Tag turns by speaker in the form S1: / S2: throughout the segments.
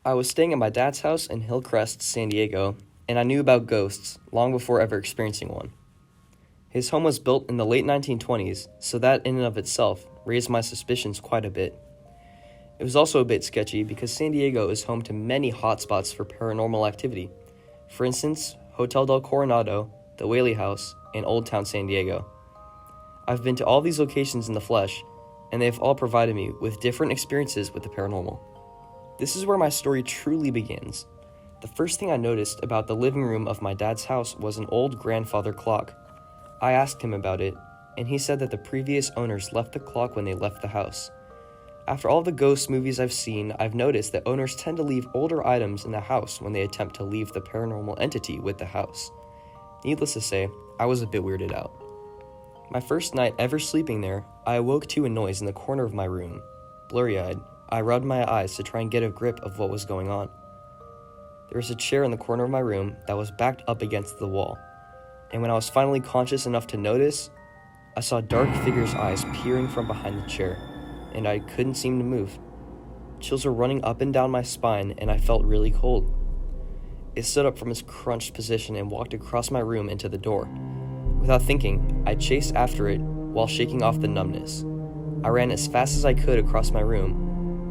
S1: I was staying at my dad's house in Hillcrest, San Diego, and I knew about ghosts long before ever experiencing one. His home was built in the late 1920s, so that in and of itself raised my suspicions quite a bit. It was also a bit sketchy because San Diego is home to many hotspots for paranormal activity. For instance, Hotel del Coronado, the Whaley House, and Old Town San Diego. I've been to all these locations in the flesh, and they have all provided me with different experiences with the paranormal. This is where my story truly begins. The first thing I noticed about the living room of my dad's house was an old grandfather clock. I asked him about it, and he said that the previous owners left the clock when they left the house. After all the ghost movies I've seen, I've noticed that owners tend to leave older items in the house when they attempt to leave the paranormal entity with the house. Needless to say, I was a bit weirded out. My first night ever sleeping there, I awoke to a noise in the corner of my room. Blurry-eyed, I rubbed my eyes to try and get a grip of what was going on. There was a chair in the corner of my room that was backed up against the wall, and when I was finally conscious enough to notice, I saw a dark figure's eyes peering from behind the chair, and I couldn't seem to move. Chills were running up and down my spine, and I felt really cold. It stood up from its crunched position and walked across my room into the door. Without thinking, I chased after it while shaking off the numbness. I ran as fast as I could across my room,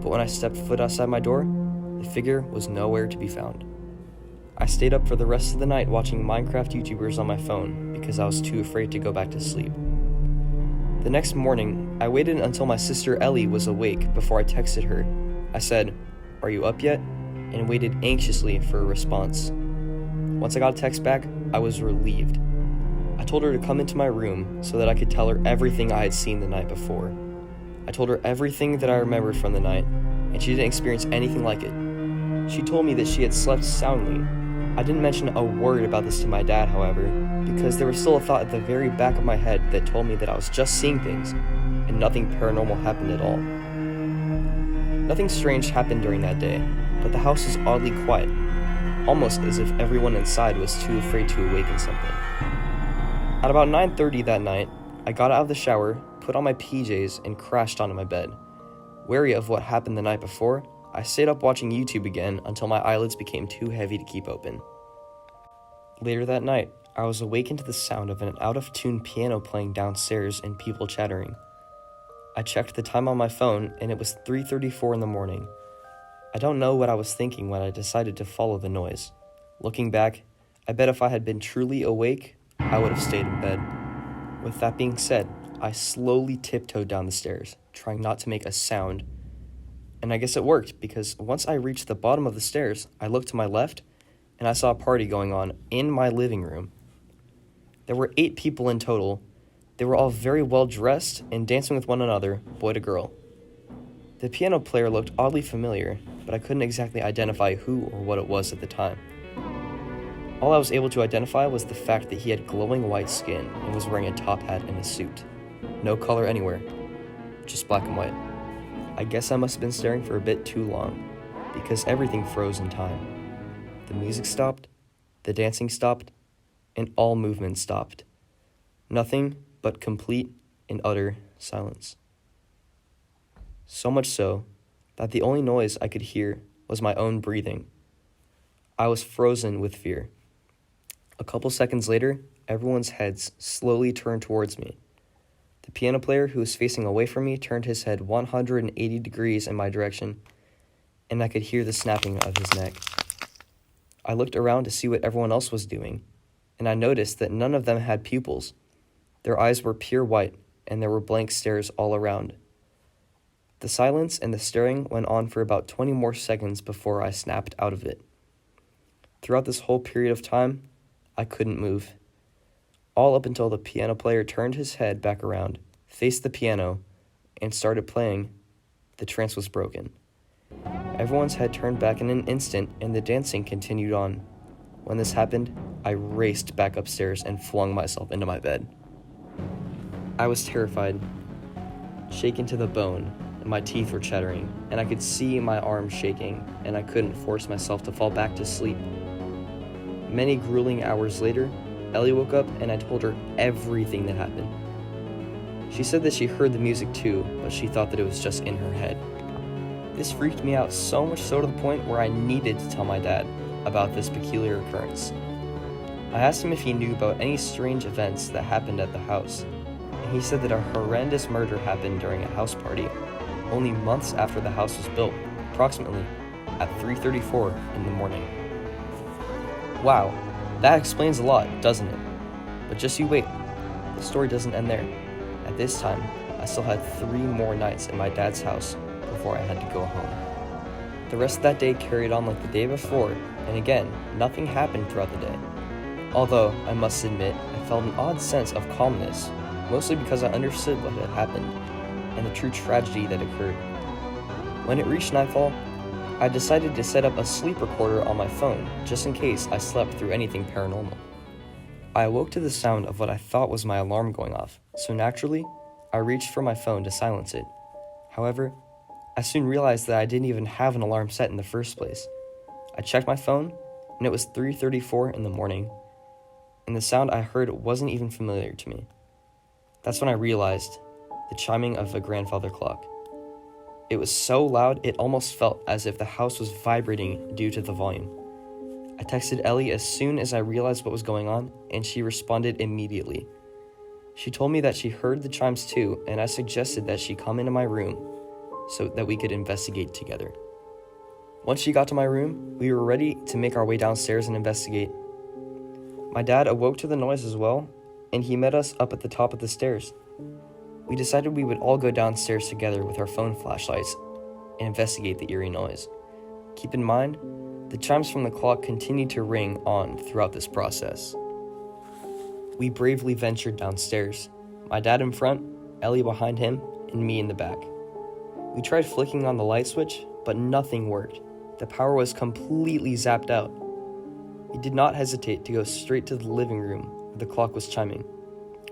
S1: but when I stepped foot outside my door, the figure was nowhere to be found. I stayed up for the rest of the night watching Minecraft YouTubers on my phone because I was too afraid to go back to sleep. The next morning, I waited until my sister Ellie was awake before I texted her. I said, "Are you up yet?" and waited anxiously for a response. Once I got a text back, I was relieved. I told her to come into my room so that I could tell her everything I had seen the night before. I told her everything that I remembered from the night, and she didn't experience anything like it. She told me that she had slept soundly. I didn't mention a word about this to my dad, however, because there was still a thought at the very back of my head that told me that I was just seeing things, and nothing paranormal happened at all. Nothing strange happened during that day, but the house was oddly quiet, almost as if everyone inside was too afraid to awaken something. At about 9:30 that night, I got out of the shower, put on my PJs, and crashed onto my bed. Wary of what happened the night before, I stayed up watching YouTube again until my eyelids became too heavy to keep open. Later that night, I was awakened to the sound of an out-of-tune piano playing downstairs and people chattering. I checked the time on my phone, and it was 3:34 in the morning. I don't know what I was thinking when I decided to follow the noise. Looking back, I bet if I had been truly awake, I would have stayed in bed. With that being said, I slowly tiptoed down the stairs, trying not to make a sound. And I guess it worked, because once I reached the bottom of the stairs, I looked to my left, and I saw a party going on in my living room. There were 8 people in total. They were all very well dressed and dancing with one another, boy to girl. The piano player looked oddly familiar, but I couldn't exactly identify who or what it was at the time. All I was able to identify was the fact that he had glowing white skin and was wearing a top hat and a suit. No color anywhere, just black and white. I guess I must have been staring for a bit too long, because everything froze in time. The music stopped, the dancing stopped, and all movement stopped. Nothing but complete and utter silence. So much so that the only noise I could hear was my own breathing. I was frozen with fear. A couple seconds later, everyone's heads slowly turned towards me. The piano player, who was facing away from me, turned his head 180 degrees in my direction, and I could hear the snapping of his neck. I looked around to see what everyone else was doing, and I noticed that none of them had pupils. Their eyes were pure white, and there were blank stares all around. The silence and the staring went on for about 20 more seconds before I snapped out of it. Throughout this whole period of time, I couldn't move. All up until the piano player turned his head back around, faced the piano, and started playing, the trance was broken. Everyone's head turned back in an instant, and the dancing continued on. When this happened, I raced back upstairs and flung myself into my bed. I was terrified, shaken to the bone, and my teeth were chattering, and I could see my arms shaking, and I couldn't force myself to fall back to sleep. Many grueling hours later, Ellie woke up and I told her everything that happened. She said that she heard the music too, but she thought that it was just in her head. This freaked me out so much so to the point where I needed to tell my dad about this peculiar occurrence. I asked him if he knew about any strange events that happened at the house, and he said that a horrendous murder happened during a house party only months after the house was built, approximately at 3:34 in the morning. Wow, that explains a lot, doesn't it? But just you wait, the story doesn't end there. At this time, I still had 3 more nights in my dad's house before I had to go home. The rest of that day carried on like the day before, and again, nothing happened throughout the day. Although, I must admit, I felt an odd sense of calmness, mostly because I understood what had happened, and the true tragedy that occurred. When it reached nightfall, I decided to set up a sleep recorder on my phone, just in case I slept through anything paranormal. I awoke to the sound of what I thought was my alarm going off, so naturally, I reached for my phone to silence it. However, I soon realized that I didn't even have an alarm set in the first place. I checked my phone, and it was 3:34 in the morning, and the sound I heard wasn't even familiar to me. That's when I realized the chiming of a grandfather clock. It was so loud it almost felt as if the house was vibrating due to the volume. I texted Ellie as soon as I realized what was going on, and she responded immediately. She told me that she heard the chimes too, and I suggested that she come into my room so that we could investigate together. Once she got to my room, we were ready to make our way downstairs and investigate. My dad awoke to the noise as well, and he met us up at the top of the stairs. We decided we would all go downstairs together with our phone flashlights and investigate the eerie noise. Keep in mind, the chimes from the clock continued to ring on throughout this process. We bravely ventured downstairs, my dad in front, Ellie behind him, and me in the back. We tried flicking on the light switch, but nothing worked. The power was completely zapped out. We did not hesitate to go straight to the living room where the clock was chiming.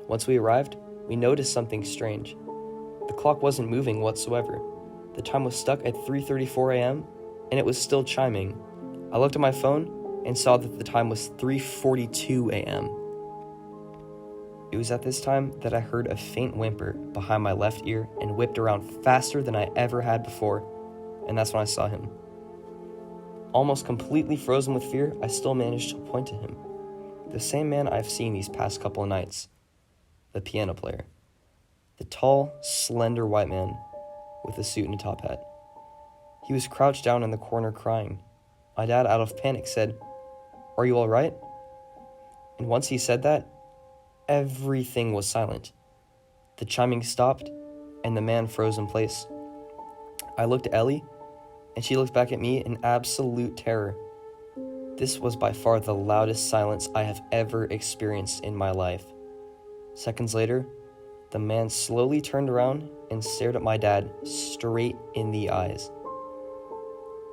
S1: Once we arrived, we noticed something strange. The clock wasn't moving whatsoever. The time was stuck at 3:34 a.m., and it was still chiming. I looked at my phone and saw that the time was 3:42 a.m. It was at this time that I heard a faint whimper behind my left ear and whipped around faster than I ever had before, and that's when I saw him. Almost completely frozen with fear, I still managed to point to him. The same man I've seen these past couple of nights. The piano player. The tall, slender white man with a suit and a top hat. He was crouched down in the corner crying. My dad, out of panic, said, "Are you all right?" And once he said that, everything was silent. The chiming stopped, and the man froze in place. I looked at Ellie, and she looked back at me in absolute terror. This was by far the loudest silence I have ever experienced in my life. Seconds later, the man slowly turned around and stared at my dad straight in the eyes.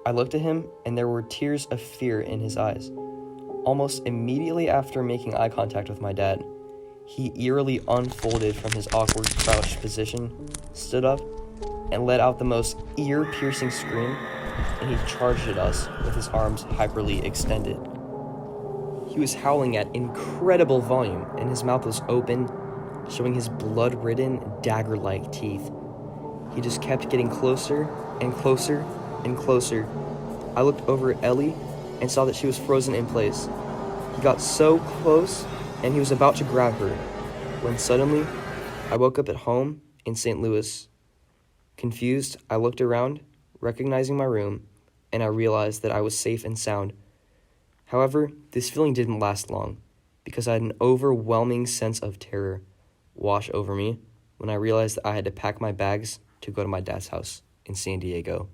S1: I looked at him, and there were tears of fear in his eyes. Almost immediately after making eye contact with my dad, he eerily unfolded from his awkward crouched position, stood up, and let out the most ear-piercing scream, and he charged at us with his arms hyperly extended. He was howling at incredible volume, and his mouth was open, showing his blood-ridden, dagger-like teeth. He just kept getting closer and closer and closer. I looked over at Ellie and saw that she was frozen in place. He got so close, and he was about to grab her, when suddenly, I woke up at home in St. Louis. Confused, I looked around, recognizing my room, and I realized that I was safe and sound. However, this feeling didn't last long, because I had an overwhelming sense of terror wash over me when I realized that I had to pack my bags to go to my dad's house in San Diego.